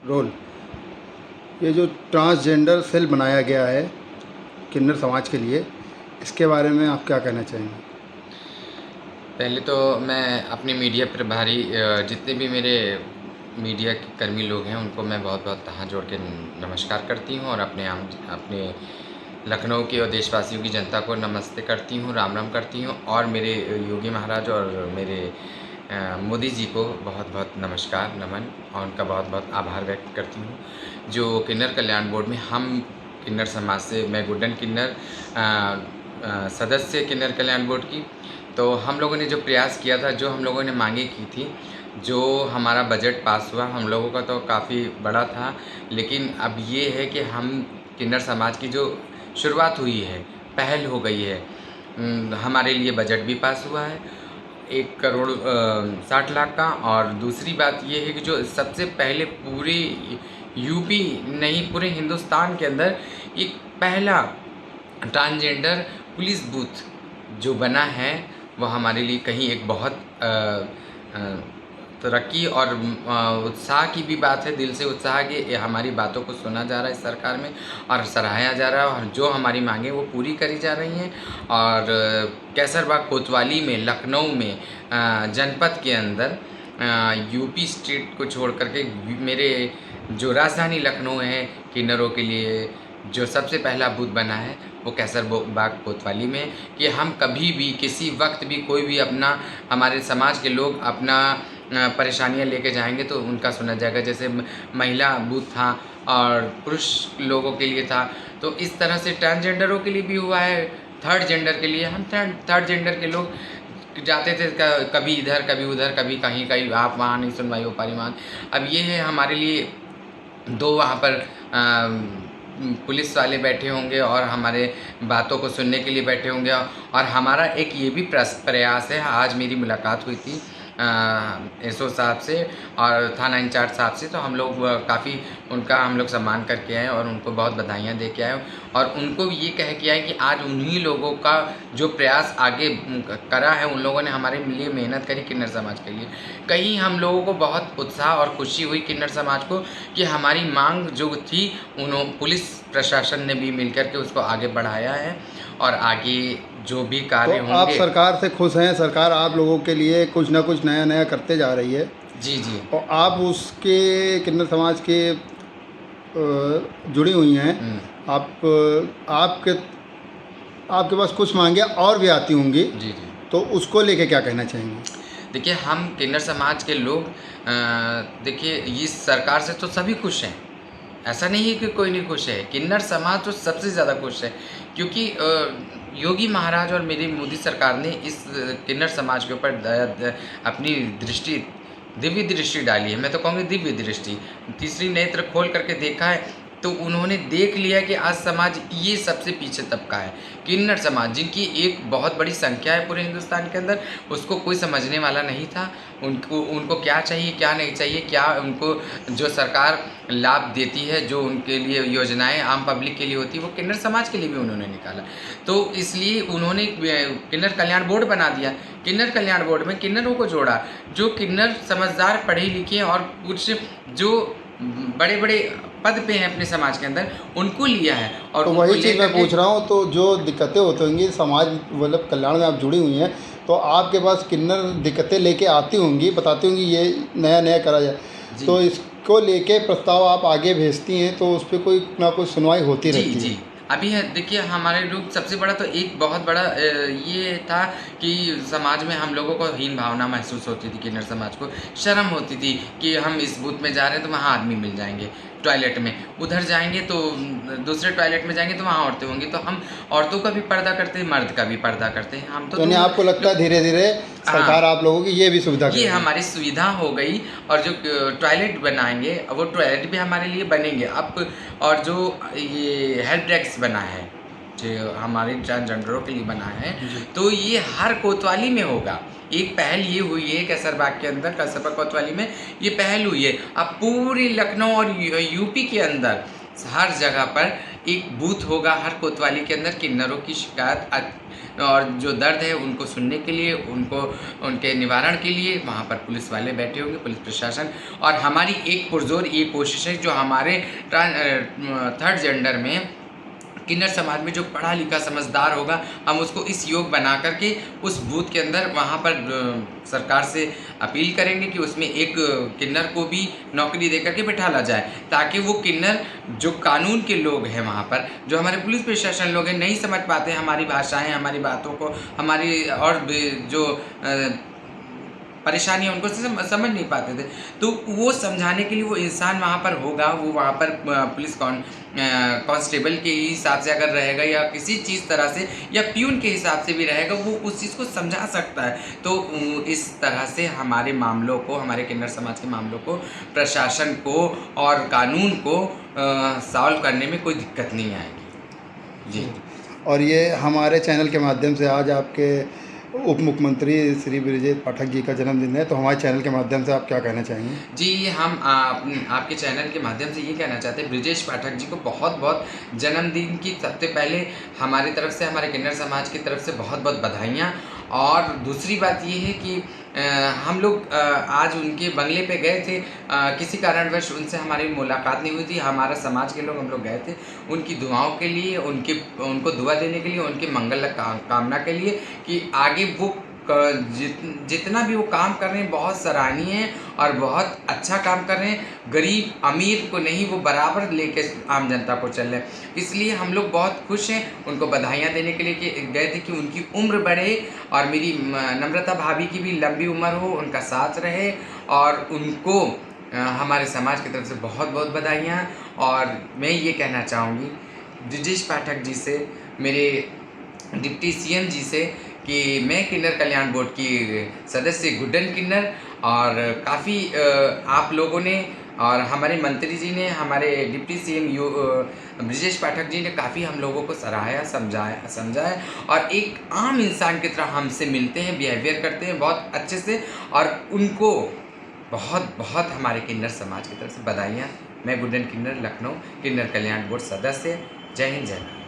Role. ये जो transgender cell बनाया गया है किन्नर समाज के लिए, इसके बारे में आप क्या कहना चाहेंगे? पहले तो मैं अपने मीडिया प्रभारी जितने भी मेरे मीडिया के कर्मी लोग हैं उनको मैं बहुत बहुत हाथ जोड़ के नमस्कार करती हूँ और अपने लखनऊ के और देशवासियों की जनता को नमस्ते करती हूँ, राम राम करती हूँ। और मेरे योगी महाराज और मेरे मोदी जी को बहुत बहुत नमस्कार नमन और उनका बहुत बहुत आभार व्यक्त करती हूँ। जो किन्नर कल्याण बोर्ड में हम किन्नर समाज से, मैं गुड्डन किन्नर सदस्य किन्नर कल्याण बोर्ड की, तो हम लोगों ने जो प्रयास किया था, जो हम लोगों ने मांगे की थी, जो हमारा बजट पास हुआ, हम लोगों का तो काफ़ी बड़ा था, लेकिन अब ये है कि हम किन्नर समाज की जो शुरुआत हुई है, पहल हो गई है, हमारे लिए बजट भी पास हुआ है 1,60,00,000 का। और दूसरी बात ये है कि जो सबसे पहले पूरे यूपी नहीं पूरे हिंदुस्तान के अंदर एक पहला ट्रांसजेंडर पुलिस बूथ जो बना है, वो हमारे लिए कहीं एक बहुत तरक्की और उत्साह की भी बात है। दिल से उत्साह कि हमारी बातों को सुना जा रहा है इस सरकार में और सराहाया जा रहा है और जो हमारी मांगें वो पूरी करी जा रही हैं। और कैसरबाग कोतवाली में, लखनऊ में, जनपद के अंदर यूपी स्टेट को छोड़ करके मेरे जो राजधानी लखनऊ है, किन्नरों के लिए जो सबसे पहला बूथ बना है वो कैसरबाग कोतवाली में, कि हम कभी भी किसी वक्त भी कोई भी हमारे समाज के लोग अपना परेशानियां लेके जाएंगे तो उनका सुना जाएगा। जैसे महिला बूथ था और पुरुष लोगों के लिए था, तो इस तरह से ट्रांसजेंडरों के लिए भी हुआ है। थर्ड जेंडर के लिए हम थर्ड जेंडर के लोग जाते थे, कभी इधर कभी उधर, कभी कहीं कहीं, आप वहाँ नहीं सुनवाई हो पारी वहाँ। अब ये है हमारे लिए दो वहाँ पर पुलिस वाले बैठे होंगे और हमारे बातों को सुनने के लिए बैठे होंगे। और हमारा एक ये भी प्रयास है, आज मेरी मुलाकात हुई थी एसओ साहब से और थाना इंचार्ज साहब से, तो हम लोग काफ़ी उनका हम लोग सम्मान करके आए और उनको बहुत बधाइयाँ दे के आए और उनको भी ये कह के आए कि आज उन्हीं लोगों का जो प्रयास आगे करा है, उन लोगों ने हमारे लिए मेहनत करी किन्नर समाज के लिए। कहीं हम लोगों को बहुत उत्साह और खुशी हुई किन्नर समाज को कि हमारी मांग जो थी पुलिस प्रशासन ने भी मिलकर के उसको आगे बढ़ाया है और आगे जो भी कार्य तो होंगे। आप सरकार से खुश हैं? सरकार आप लोगों के लिए कुछ ना कुछ नया नया करते जा रही है। जी जी। और आप उसके किन्नर समाज के जुड़ी हुई हैं। आप आपके पास कुछ मांगे और भी आती होंगी, जी जी। तो उसको लेके क्या कहना चाहेंगे? देखिए, हम किन्नर समाज के लोग देखिए इस सरकार से तो सभी खुश हैं, ऐसा नहीं है कि कोई नहीं खुश है। किन्नर समाज तो सबसे ज़्यादा खुश है, क्योंकि योगी महाराज और मेरी मोदी सरकार ने इस किन्नर समाज के ऊपर अपनी दृष्टि, दिव्य दृष्टि डाली है। मैं तो कहूँगी दिव्य दृष्टि, तीसरी नेत्र खोल करके देखा है, तो उन्होंने देख लिया कि आज समाज ये सबसे पीछे तबका है। किन्नर समाज, जिनकी एक बहुत बड़ी संख्या है पूरे हिंदुस्तान के अंदर, उसको कोई समझने वाला नहीं था। उनको क्या चाहिए क्या नहीं चाहिए, क्या उनको जो सरकार लाभ देती है, जो उनके लिए योजनाएं आम पब्लिक के लिए होती है, वो किन्नर समाज के लिए भी उन्होंने निकाला। तो इसलिए उन्होंने किन्नर कल्याण बोर्ड बना दिया। किन्नर कल्याण बोर्ड में किन्नरों को जोड़ा, जो किन्नर समझदार, पढ़े लिखे और कुछ जो बड़े बड़े पद पे हैं अपने समाज के अंदर, उनको लिया है। और तो वही चीज़ मैं पूछ रहा हूँ, तो जो दिक्कतें होती होंगी समाज मतलब कल्याण में आप जुड़ी हुई हैं, तो आपके पास किन्नर दिक्कतें लेके आती होंगी, बताती होंगी ये नया नया करा जाए, तो इसको लेके प्रस्ताव आप आगे भेजती हैं, तो उस पर कोई ना कोई सुनवाई होती रहती है? जी। अभी है, देखिए हमारे लोग सबसे बड़ा तो एक बहुत बड़ा ये था कि समाज में हम लोगों को हीन भावना महसूस होती थी। किन्नर समाज को शर्म होती थी कि हम इस बूथ में जा रहे हैं तो वहाँ आदमी मिल जाएंगे, टॉयलेट में उधर जाएंगे तो दूसरे टॉयलेट में जाएंगे तो वहाँ औरतें होंगी, तो हम औरतों का भी पर्दा करते हैं, मर्द का भी पर्दा करते हैं। हम तो यानी आपको लगता है धीरे धीरे सरकार आप लोगों की ये भी सुविधा ये हमारी सुविधा हो गई। और जो टॉयलेट बनाएंगे वो टॉयलेट भी हमारे लिए बनेंगे अब। और जो ये हेल्प डेस्क बना है, जो हमारे ट्रांसजेंडरों के लिए बना है, तो ये हर कोतवाली में होगा। एक पहल ये हुई है कैसरबाग के अंदर, कैसरबाग कोतवाली में ये पहल हुई है। अब पूरे लखनऊ और यूपी के अंदर हर जगह पर एक बूथ होगा हर कोतवाली के अंदर किन्नरों की शिकायत और जो दर्द है उनको सुनने के लिए, उनको उनके निवारण के लिए वहाँ पर पुलिस वाले बैठे होंगे, पुलिस प्रशासन। और हमारी एक पुरजोर ये कोशिश है, जो हमारे थर्ड जेंडर में किन्नर समाज में जो पढ़ा लिखा समझदार होगा, हम उसको इस योग बना करके उस बूथ के अंदर वहाँ पर सरकार से अपील करेंगे कि उसमें एक किन्नर को भी नौकरी दे करके बैठाला जाए, ताकि वो किन्नर जो कानून के लोग हैं वहाँ पर, जो हमारे पुलिस प्रशासन लोग हैं, नहीं समझ पाते हमारी भाषाएं, हमारी बातों को, हमारी और जो परेशानियाँ उनको समझ नहीं पाते थे, तो वो समझाने के लिए वो इंसान वहाँ पर होगा। वो वहाँ पर पुलिस कांस्टेबल के हिसाब से अगर रहेगा या किसी चीज़ तरह से या प्यून के हिसाब से भी रहेगा, वो उस चीज़ को समझा सकता है। तो इस तरह से हमारे मामलों को, हमारे किन्नर समाज के मामलों को प्रशासन को और कानून को सॉल्व करने में कोई दिक्कत नहीं आएगी जी। और ये हमारे चैनल के माध्यम से आज आपके उप मुख्यमंत्री श्री ब्रजेश पाठक जी का जन्मदिन है, तो हमारे चैनल के माध्यम से आप क्या कहना चाहेंगे? जी, हम आपके चैनल के माध्यम से ये कहना चाहते हैं, ब्रजेश पाठक जी को बहुत बहुत जन्मदिन की सबसे पहले हमारी तरफ से, हमारे किन्नर समाज की तरफ से बहुत बहुत बधाइयाँ। और दूसरी बात ये है कि हम लोग आज उनके बंगले पे गए थे, किसी कारणवश उनसे हमारी मुलाकात नहीं हुई थी। हमारा समाज के लोग, हम लोग गए थे उनकी दुआओं के लिए, उनको दुआ देने के लिए, उनके मंगल कामना के लिए कि आगे वो जितना भी वो काम कर रहे हैं बहुत सराहनीय है और बहुत अच्छा काम कर रहे हैं। गरीब अमीर को नहीं, वो बराबर लेके आम जनता को चल रहे हैं। इसलिए हम लोग बहुत खुश हैं, उनको बधाइयाँ देने के लिए कि गए थे कि उनकी उम्र बढ़े और मेरी नम्रता भाभी की भी लंबी उम्र हो, उनका साथ रहे। और उनको हमारे समाज की तरफ से बहुत बहुत बधाइयाँ। और मैं ये कहना चाहूँगी ब्रजेश पाठक जी से, मेरे डिप्टी सीएम जी से, कि मैं किन्नर कल्याण बोर्ड की सदस्य गुड्डन किन्नर, और काफ़ी आप लोगों ने और हमारे मंत्री जी ने, हमारे डिप्टी सीएम ब्रजेश पाठक जी ने काफ़ी हम लोगों को सराहाया, समझाया और एक आम इंसान की तरह हमसे मिलते हैं, बिहेवियर करते हैं बहुत अच्छे से। और उनको बहुत बहुत हमारे किन्नर समाज की तरफ से बधाइयाँ। मैं गुड्डन किन्नर, लखनऊ किन्नर कल्याण बोर्ड सदस्य। जय हिंद, जय भारत।